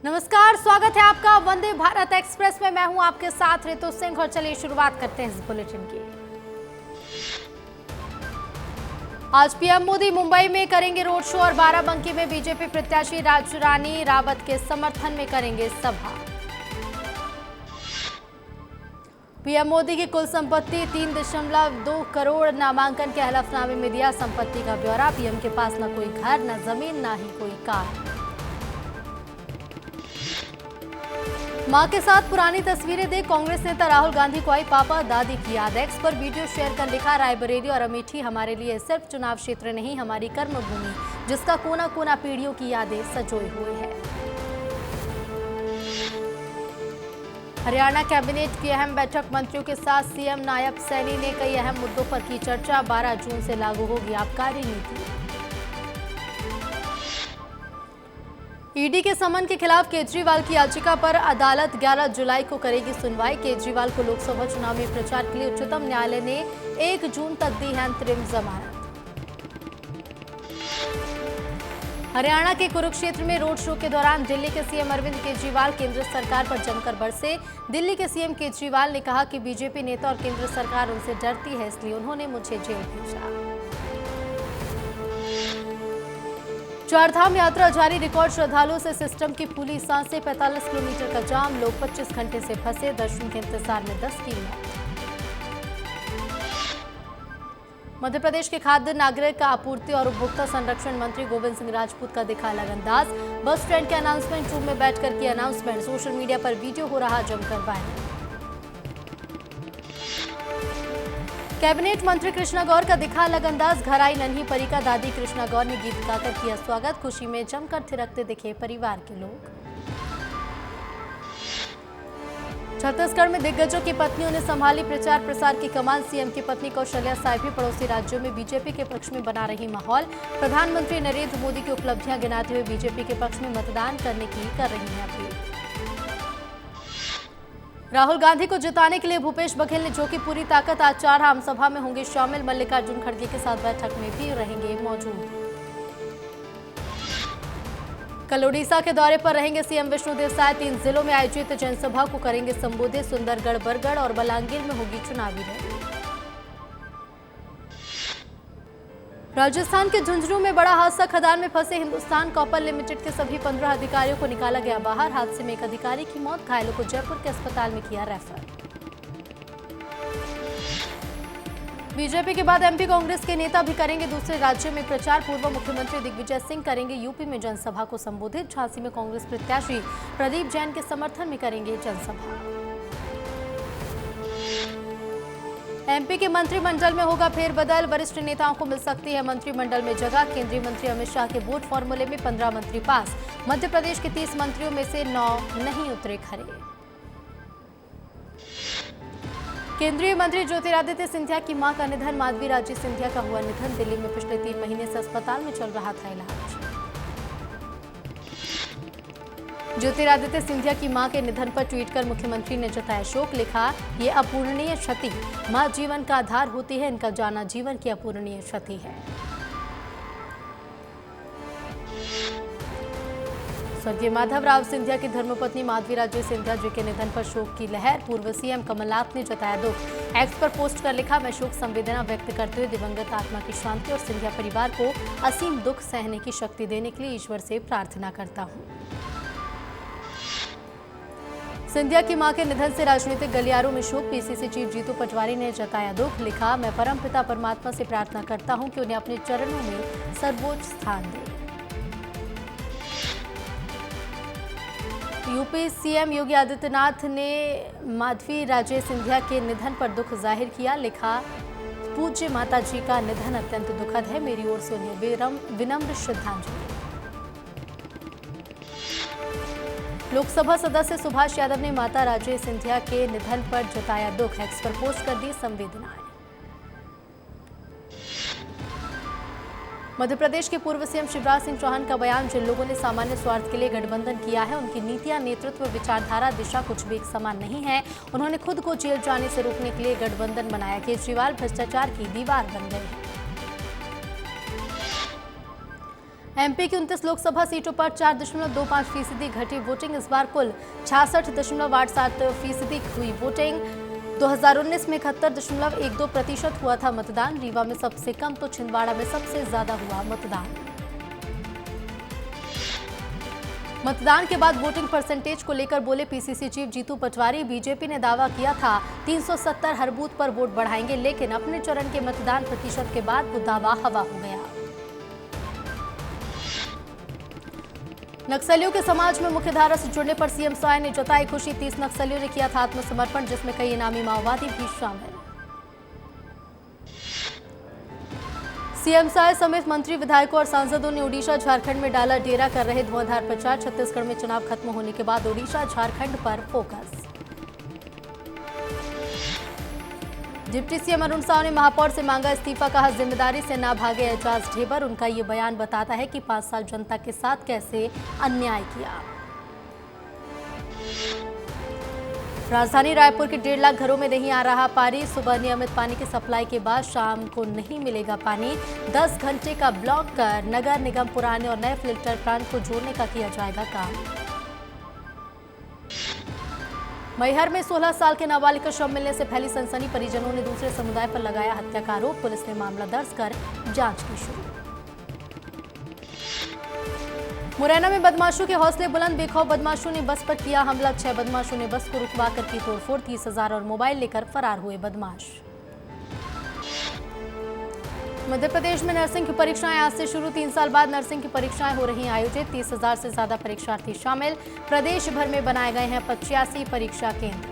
नमस्कार, स्वागत है आपका वंदे भारत एक्सप्रेस में। मैं हूं आपके साथ ऋतु सिंह और चलिए शुरुआत करते हैं इस बुलेटिन की। आज पीएम मोदी मुंबई में करेंगे रोड शो और बाराबंकी में बीजेपी प्रत्याशी राजू रानी रावत के समर्थन में करेंगे सभा। पीएम मोदी की कुल संपत्ति 3.2 करोड़, नामांकन के हलफनामे में दिया संपत्ति का ब्यौरा। पीएम के पास न कोई घर, न जमीन, न ही कोई कार। मां के साथ पुरानी तस्वीरें देख कांग्रेस नेता राहुल गांधी को आई पापा दादी की याद। एक्स पर वीडियो शेयर कर लिखा, रायबरेली और अमेठी हमारे लिए सिर्फ चुनाव क्षेत्र नहीं, हमारी कर्मभूमि जिसका कोना कोना पीढ़ियों की यादें सजोए हुए है। हरियाणा कैबिनेट की अहम बैठक, मंत्रियों के साथ सीएम नायब सैनी ने कई अहम मुद्दों पर की चर्चा। 12 जून से लागू होगी आबकारी नीति। ईडी के समन के खिलाफ केजरीवाल की याचिका पर अदालत 11 जुलाई को करेगी सुनवाई। केजरीवाल को लोकसभा चुनाव में प्रचार के लिए उच्चतम न्यायालय ने 1 जून तक दी है अंतरिम जमानत। हरियाणा के कुरुक्षेत्र में रोड शो के दौरान दिल्ली के सीएम अरविंद केजरीवाल केंद्र सरकार पर जमकर बरसे। दिल्ली के सीएम केजरीवाल ने कहा कि बीजेपी नेता और केंद्र सरकार उनसे डरती है, इसलिए उन्होंने मुझे जेल भेजा। चारधाम यात्रा जारी, रिकॉर्ड श्रद्धालुओं से सिस्टम की फूली सांसें। 45 किलोमीटर का जाम, लोग 25 घंटे से फंसे। दर्शन के इंतजार में 10 की मौत। मध्य प्रदेश के खाद्य नागरिक आपूर्ति और उपभोक्ता संरक्षण मंत्री गोविंद सिंह राजपूत का दिखा अलग अंदाज। बस स्टैंड के अनाउंसमेंट रूम में बैठकर की अनाउंसमेंट। सोशल मीडिया पर वीडियो हो रहा जमकर वायरल। कैबिनेट मंत्री कृष्णा गौर का दिखा अलग अंदाज। घर आई नन्ही परी का दादी कृष्णा गौर ने गीत गाकर किया स्वागत। खुशी में जमकर थिरकते दिखे परिवार के लोग। छत्तीसगढ़ में दिग्गजों की पत्नियों ने संभाली प्रचार प्रसार की कमान। सीएम की पत्नी कौशल्या साय भी पड़ोसी राज्यों में बीजेपी के पक्ष में बना रही माहौल। प्रधानमंत्री नरेंद्र मोदी की उपलब्धियां गिनाते हुए बीजेपी के पक्ष में मतदान करने की कर रही हैं अपील। राहुल गांधी को जिताने के लिए भूपेश बघेल ने झोंकी पूरी ताकत। आज 4 आम सभा में होंगे शामिल। मल्लिकार्जुन खड़गे के साथ बैठक में भी रहेंगे मौजूद। कल ओडिशा के दौरे पर रहेंगे सीएम विष्णुदेव साय। 3 जिलों में आयोजित जनसभा को करेंगे संबोधित। सुंदरगढ़, बरगढ़ और बलांगीर में होगी चुनावी रैली। राजस्थान के झुंझुनू में बड़ा हादसा, खदान में फंसे हिंदुस्तान कॉपर लिमिटेड के सभी 15 अधिकारियों को निकाला गया बाहर। हादसे में एक अधिकारी की मौत, घायलों को जयपुर के अस्पताल में किया रेफर। बीजेपी के बाद एमपी कांग्रेस के नेता भी करेंगे दूसरे राज्यों में प्रचार। पूर्व मुख्यमंत्री दिग्विजय सिंह करेंगे यूपी में जनसभा को संबोधित। झांसी में कांग्रेस प्रत्याशी प्रदीप जैन के समर्थन में करेंगे जनसभा। एमपी के मंत्रिमंडल में होगा फेरबदल, वरिष्ठ नेताओं को मिल सकती है मंत्रिमंडल में जगह। केंद्रीय मंत्री अमित शाह के वोट फॉर्मूले में 15 मंत्री पास। मध्य प्रदेश के 30 मंत्रियों में से 9 नहीं उतरे खरे। केंद्रीय मंत्री ज्योतिरादित्य सिंधिया की मां का निधन, माधवी राजे सिंधिया का हुआ निधन। दिल्ली में पिछले 3 महीने से अस्पताल में चल रहा था इलाज। ज्योतिरादित्य सिंधिया की मां के निधन पर ट्वीट कर मुख्यमंत्री ने जताया शोक। लिखा, ये अपूरणीय क्षति, मां जीवन का आधार होती है, इनका जाना जीवन की अपूरणीय क्षति है। स्वर्गीय माधवराव सिंधिया की धर्मपत्नी माधवी राजे सिंधिया जी के निधन पर शोक की लहर। पूर्व सीएम कमलनाथ ने जताया दुख। एक्स पर पोस्ट कर लिखा, मैं शोक संवेदना व्यक्त करते हुए दिवंगत आत्मा की शांति और सिंधिया परिवार को असीम दुख सहने की शक्ति देने के लिए ईश्वर से प्रार्थना करता हूँ। सिंधिया की मां के निधन से राजनीतिक गलियारों में शोक। पीसीसी चीफ जीतू पटवारी ने जताया दुख। लिखा, मैं परमपिता परमात्मा से प्रार्थना करता हूं कि उन्हें अपने चरणों में सर्वोच्च स्थान दे। यूपी सीएम योगी आदित्यनाथ ने माधवी राजे सिंधिया के निधन पर दुख जाहिर किया। लिखा, पूज्य माता जी का निधन अत्यंत दुखद है, मेरी ओर से उन्हें विनम्र श्रद्धांजलि। लोकसभा सदस्य सुभाष यादव ने माता राजे सिंधिया के निधन पर जताया दुख। एक्स पर पोस्ट कर दी संवेदनाएं। मध्य प्रदेश के पूर्व सीएम शिवराज सिंह चौहान का बयान, जिन लोगों ने सामान्य स्वार्थ के लिए गठबंधन किया है उनकी नीतियां, नेतृत्व, विचारधारा, दिशा कुछ भी एक समान नहीं है। उन्होंने खुद को जेल जाने से रोकने के लिए गठबंधन बनाया। केजरीवाल भ्रष्टाचार की दीवार बन गए हैं। एमपी की 29 लोकसभा सीटों पर 4.25% घटी वोटिंग। इस बार कुल 66.87% हुई वोटिंग। 2019 में 71.12% हुआ था मतदान। रीवा में सबसे कम तो छिंदवाड़ा में सबसे ज्यादा हुआ मतदान। मतदान के बाद वोटिंग परसेंटेज को लेकर बोले PCC chief Jitu Patwari. BJP ने दावा किया था 370 हर बूथ पर वोट बढ़ाएंगे, लेकिन अपने चरण के मतदान प्रतिशत के बाद वो दावा हवा हो गया। नक्सलियों के समाज में मुख्यधारा से जुड़ने पर सीएम साय ने जताई खुशी। 30 नक्सलियों ने किया था आत्मसमर्पण, जिसमें कई इनामी माओवादी भी शामिल। सीएम साय समेत मंत्री, विधायकों और सांसदों ने ओडिशा झारखंड में डाला डेरा, कर रहे धुआंधार प्रचार। छत्तीसगढ़ में चुनाव खत्म होने के बाद ओडिशा झारखंड पर focus. Deputy CM Arun Sao ने महापौर से मांगा इस्तीफा, कहा जिम्मेदारी से ना भागे एजाज ढेबर। उनका ये बयान बताता है कि 5 साल जनता के साथ कैसे अन्याय किया। राजधानी रायपुर के 1.5 लाख घरों में नहीं आ रहा पानी। सुबह नियमित पानी की सप्लाई के बाद शाम को नहीं मिलेगा पानी। 10 घंटे का ब्लॉक कर नगर निगम पुराने और नए फिल्टर प्लांट को जोड़ने का किया जाएगा काम। मैहर में 16 साल के नाबालिग का शव मिलने से फैली सनसनी। परिजनों ने दूसरे समुदाय पर लगाया हत्या का आरोप। पुलिस ने मामला दर्ज कर जांच की शुरू। मुरैना में बदमाशों के हौसले बुलंद। बेखौफ बदमाशों ने बस पर किया हमला। 6 बदमाशों ने बस को रुकवाकर की तोड़फोड़। 30,000 और मोबाइल लेकर फरार हुए बदमाश। मध्य प्रदेश में नर्सिंग की परीक्षाएं आज से शुरू। 3 साल बाद नर्सिंग की परीक्षाएं हो रही आयोजित। 30,000 से ज्यादा परीक्षार्थी शामिल। प्रदेश भर में बनाए गए हैं 85 परीक्षा केंद्र।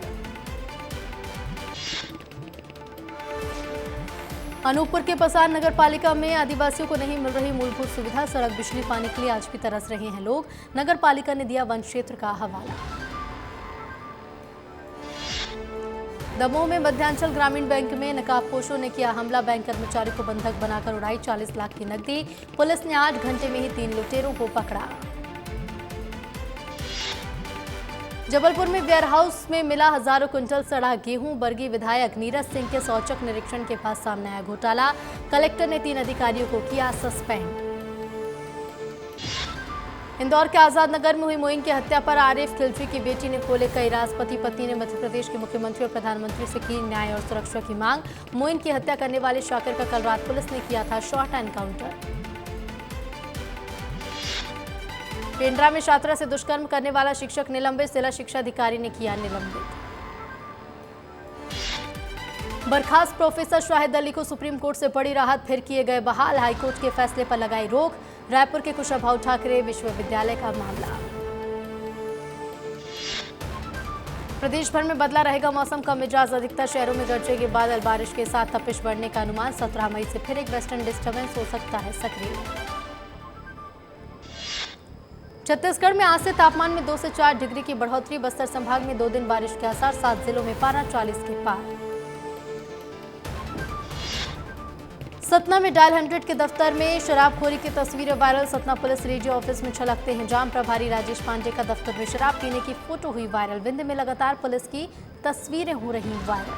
अनूपपुर के पसार नगर पालिका में आदिवासियों को नहीं मिल रही मूलभूत सुविधा। सड़क, बिजली, पानी के लिए आज भी तरस रहे हैं लोग। नगर पालिका ने दिया वन क्षेत्र का हवाला। दमोह में मध्यांचल ग्रामीण बैंक में नकाबपोशों ने किया हमला। बैंक कर्मचारी को बंधक बनाकर उड़ाई 40 लाख की नकदी। पुलिस ने 8 घंटे में ही 3 लुटेरों को पकड़ा। जबलपुर में वेयरहाउस में मिला हजारों क्विंटल सड़ा गेहूं। बरगी विधायक नीरज सिंह के औचक निरीक्षण के बाद सामने आया घोटाला। कलेक्टर ने 3 अधिकारियों को किया सस्पेंड। इंदौर के आजाद नगर में हुई मोइन की हत्या पर आरिफ खिलजी की बेटी ने खोले कई राज। पति पत्नी ने मध्य प्रदेश के मुख्यमंत्री और प्रधानमंत्री से की न्याय और सुरक्षा की मांग। मोइन की हत्या करने वाले शाकिर का कल रात पुलिस ने किया था शॉर्ट एनकाउंटर। पेंड्रा में छात्रा से दुष्कर्म करने वाला शिक्षक निलंबित। जिला शिक्षा अधिकारी ने किया निलंबित। बर्खास्त प्रोफेसर शाहिद अली को सुप्रीम कोर्ट से बड़ी राहत, फिर किए गए बहाल। हाईकोर्ट के फैसले पर लगाई रोक। रायपुर के कुशाभाऊ ठाकरे विश्वविद्यालय का मामला। प्रदेश भर में बदला रहेगा मौसम का मिजाज। अधिकतर शहरों में गरजेंगे बादल। बारिश के साथ तपिश बढ़ने का अनुमान। 17 मई से फिर एक वेस्टर्न डिस्टर्बेंस हो सकता है सक्रिय। छत्तीसगढ़ में आज से तापमान में 2 से 4 डिग्री की बढ़ोतरी। बस्तर संभाग में 2 दिन बारिश के आसार। 7 जिलों में पारा 40 के पार। सतना में डायल 100 के दफ्तर में शराबखोरी की तस्वीरें viral. Satna police radio office में छलकते हैं जाम। प्रभारी राजेश पांडे का दफ्तर में शराब पीने की फोटो हुई वायरल। विंध्य में लगातार पुलिस की तस्वीरें हो रही वायरल।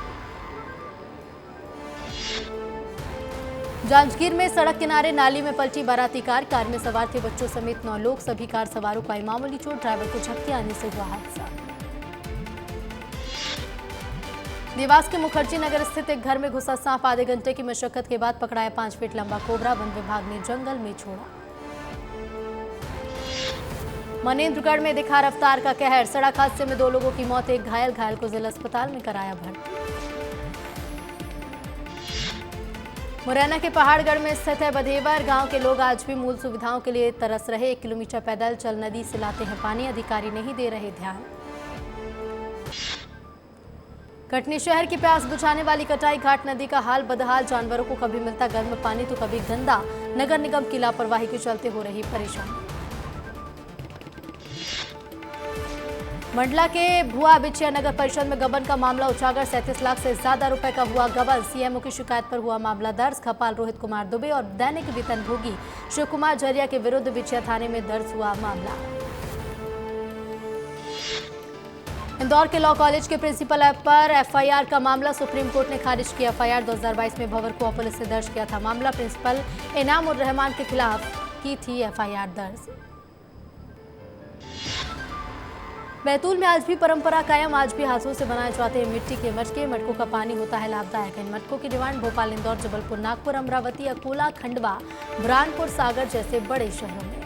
जांजगीर में सड़क किनारे नाली में पलटी बाराती कार। कार में सवार थे बच्चों समेत 9 लोग। सभी कार सवारों को आई मामूली चोट। ड्राइवर को झपकी आने से हुआ हादसा। देवास के मुखर्जी नगर स्थित एक घर में घुसा सांप। आधे घंटे की मशक्कत के बाद पकड़ाया 5 फीट लंबा कोबरा। वन विभाग ने जंगल में छोड़ा। मनेन्द्रगढ़ में दिखा रफ्तार का कहर। सड़क हादसे में 2 लोगों की मौत, एक घायल। घायल को जिला अस्पताल में कराया भर्ती। मुरैना के पहाड़गढ़ में स्थित है बधेवर। गांव के लोग आज भी मूल सुविधाओं के लिए तरस रहे। 1 किलोमीटर पैदल चल नदी से लाते हैं पानी। अधिकारी नहीं दे रहे ध्यान। कटनी शहर की प्यास बुझाने वाली कटाई घाट नदी का हाल बदहाल। जानवरों को कभी मिलता गर्म पानी तो कभी गंदा। नगर निगम की लापरवाही के चलते हो रही परेशानी। मंडला के भुआ बिछिया नगर परिषद में गबन का मामला उजागर। 37 लाख से ज्यादा रुपए का हुआ गबन। सीएमओ की शिकायत पर हुआ मामला दर्ज। खपाल रोहित कुमार दुबे और दैनिक वेतनभोगी शिव कुमार जरिया के विरुद्ध बिछिया थाने में दर्ज हुआ मामला। इंदौर के लॉ कॉलेज के प्रिंसिपल पर एफआईआर का मामला सुप्रीम कोर्ट ने खारिज किया। एफआईआर 2022 में भंवर कुआं पुलिस ने दर्ज किया था मामला। प्रिंसिपल इनाम उर रहमान के खिलाफ की थी एफआईआर दर्ज। बैतूल में आज भी परंपरा कायम, आज भी हाथों से बनाए जाते हैं मिट्टी के मटके। मटकों का पानी होता है लाभदायक। इन मटकों की डिमांड भोपाल, इंदौर, जबलपुर, नागपुर, अमरावती, अकोला, खंडवा, बुरहानपुर, सागर जैसे बड़े शहरों में।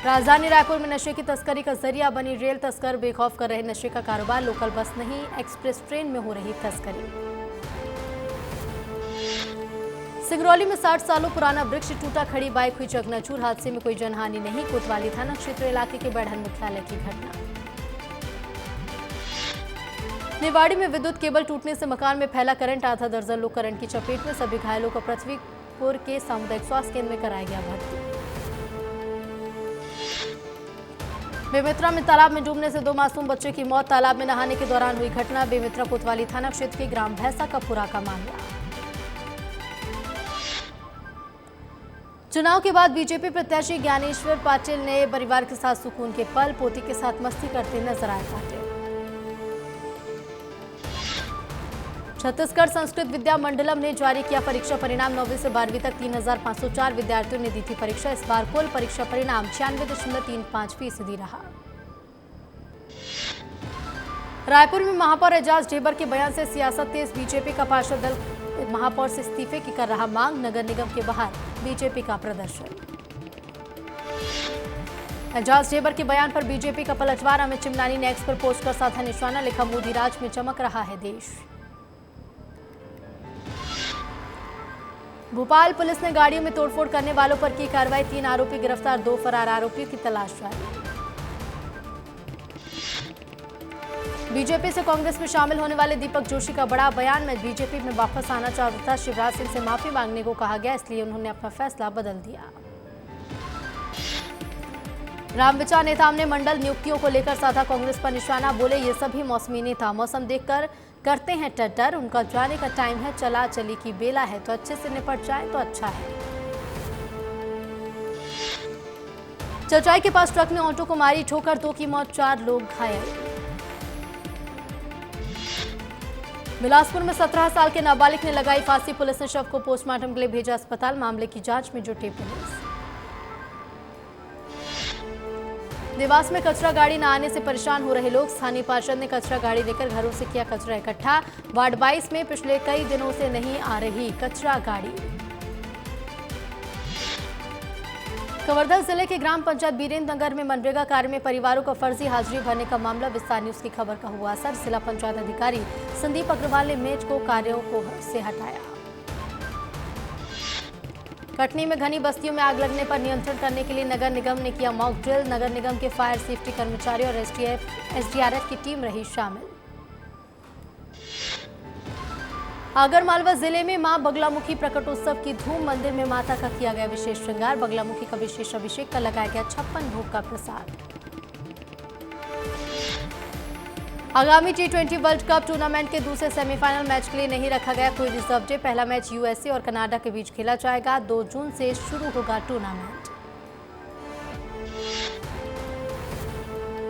राजधानी रायपुर में नशे की तस्करी का जरिया बनी रेल। तस्कर बेखौफ कर रहे नशे का कारोबार। लोकल बस नहीं, एक्सप्रेस ट्रेन में हो रही तस्करी। सिंगरौली में 60 सालों पुराना वृक्ष टूटा, खड़ी बाइक हुई चकनाचूर। हादसे में कोई जनहानि नहीं। कोतवाली थाना क्षेत्र इलाके के बढ़न मुख्यालय की घटना। निवाड़ी में विद्युत केबल टूटने से मकान में फैला करंट। आधा दर्जन लोग करंट की चपेट में। सभी घायलों को पृथ्वीपुर के सामुदायिक स्वास्थ्य केंद्र में कराया गया भर्ती। बेमित्रा में तालाब में डूबने से 2 मासूम बच्चे की मौत। तालाब में नहाने के दौरान हुई घटना। बेमित्रा कोतवाली थाना क्षेत्र के ग्राम भैंसा का पुरा का मामला। चुनाव के बाद बीजेपी प्रत्याशी ज्ञानेश्वर पाटिल ने परिवार के साथ सुकून के पल। पोती के साथ मस्ती करते नजर आए पाटिल। छत्तीसगढ़ संस्कृत विद्या मंडलम ने जारी किया परीक्षा परिणाम। 9वीं से 12वीं तक 3504 विद्यार्थियों ने दी थी परीक्षा। इस बार कुल परीक्षा परिणाम 96.35% रहा। रायपुर में महापौर एजाज ढेबर के बयान से सियासत तेज। बीजेपी का पार्षद दल महापौर से इस्तीफे की कर रहा मांग। नगर निगम के बाहर बीजेपी का प्रदर्शन। एजाज ढेबर के बयान पर बीजेपी का पलटवार। अमित चिमनानी ने एक्स पर पोस्ट कर साधा निशाना। लिखा, मोदी राज में चमक रहा है देश। भोपाल पुलिस ने गाड़ियों में तोड़फोड़ करने वालों पर की कार्रवाई। 3 आरोपी गिरफ्तार, 2 फरार आरोपियों की तलाश जारी। बीजेपी से कांग्रेस में शामिल होने वाले दीपक जोशी का बड़ा बयान। मैं बीजेपी में वापस आना चाहता था। शिवराज सिंह से माफी मांगने को कहा गया, इसलिए उन्होंने अपना फैसला बदल दिया। रामविचार नेताम ने मंडल नियुक्तियों को लेकर साधा कांग्रेस पर निशाना। बोले, ये सभी मौसमी नेता मौसम देखकर करते हैं टट्टर। उनका जाने का टाइम है, चला चली की बेला है, तो अच्छे से निपट जाए तो अच्छा है। चचाई के पास ट्रक ने ऑटो को मारी ठोकर, 2 की मौत, 4 लोग घायल। बिलासपुर में 17 साल के नाबालिग ने लगाई फांसी। पुलिस ने शव को पोस्टमार्टम के लिए भेजा अस्पताल। मामले की जांच में जुटी पुलिस। देवास में कचरा गाड़ी न आने से परेशान हो रहे लोग। स्थानीय पार्षद ने कचरा गाड़ी लेकर घरों से किया कचरा इकट्ठा। वार्ड 22 में पिछले कई दिनों से नहीं आ रही कचरा गाड़ी। कवर्धा जिले के ग्राम पंचायत बीरेंद्र नगर में मनरेगा कार्य में परिवारों को फर्जी हाजिरी भरने का मामला। विस्तार न्यूज की खबर का हुआ असर। जिला पंचायत अधिकारी संदीप अग्रवाल ने मेज को कार्यों को से हटाया। कटनी में घनी बस्तियों में आग लगने पर नियंत्रण करने के लिए नगर निगम ने किया मॉक ड्रिल। नगर निगम के फायर सेफ्टी कर्मचारी और एसडीआरएफ की टीम रही शामिल। आगरमालवा जिले में मां बगलामुखी प्रकटोत्सव की धूम। मंदिर में माता का किया गया विशेष श्रृंगार। बगलामुखी का विशेष अभिषेक कर लगाया गया 56 भोग का प्रसाद। आगामी T20 वर्ल्ड कप टूर्नामेंट के दूसरे सेमीफाइनल मैच के लिए नहीं रखा गया कोई रिजर्व डे। पहला मैच यूएसए और कनाडा के बीच खेला जाएगा। 2 जून से शुरू होगा टूर्नामेंट।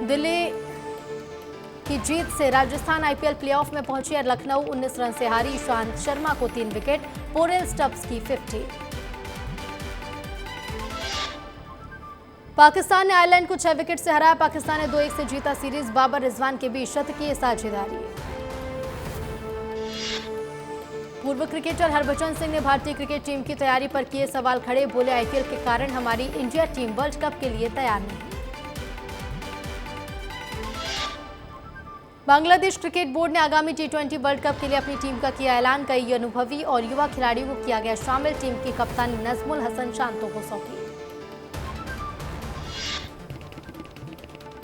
दिल्ली की जीत से राजस्थान आईपीएल प्लेऑफ में पहुंची है। लखनऊ 19 रन से हारी। ईशांत शर्मा को 3 विकेट। पोरेल स्टब्स की 50। पाकिस्तान ने आयरलैंड को 6 विकेट से हराया। पाकिस्तान ने 2-1 से जीता सीरीज। बाबर रिजवान के बीच शतकीय साझेदारी। पूर्व क्रिकेटर हरभजन सिंह ने भारतीय क्रिकेट टीम की तैयारी पर किए सवाल खड़े। बोले, आईपीएल के कारण हमारी इंडिया टीम वर्ल्ड कप के लिए तैयार नहीं। बांग्लादेश क्रिकेट बोर्ड ने आगामी T20 वर्ल्ड कप के लिए अपनी टीम का किया ऐलान। कई अनुभवी और युवा खिलाड़ियों को किया गया शामिल। टीम की कप्तानी नजमुल हसन शांतो को सौंपी।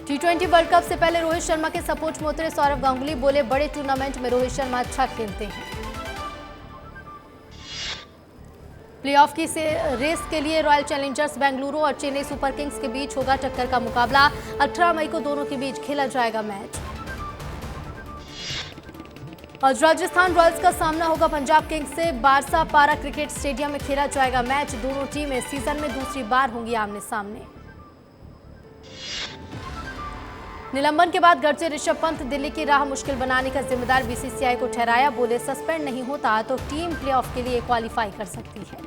T20 वर्ल्ड कप से पहले रोहित शर्मा के सपोर्ट में उतरे सौरव गांगुली। बोले, बड़े टूर्नामेंट में रोहित शर्मा अच्छा खेलते हैं। प्लेऑफ की रेस के लिए रॉयल चैलेंजर्स बेंगलुरु और चेन्नई सुपर किंग्स के बीच होगा टक्कर का मुकाबला। 18 मई को दोनों के बीच खेला जाएगा मैच। आज राजस्थान रॉयल्स का सामना होगा पंजाब किंग्स से। बारसा पारा क्रिकेट स्टेडियम में खेला जाएगा मैच। दोनों टीमें सीजन में दूसरी बार होंगी आमने सामने। निलंबन के बाद गरजे ऋषभ पंत। दिल्ली की राह मुश्किल बनाने का जिम्मेदार बीसीसीआई को ठहराया। बोले, सस्पेंड नहीं होता तो टीम प्लेऑफ के लिए क्वालिफाई कर सकती है।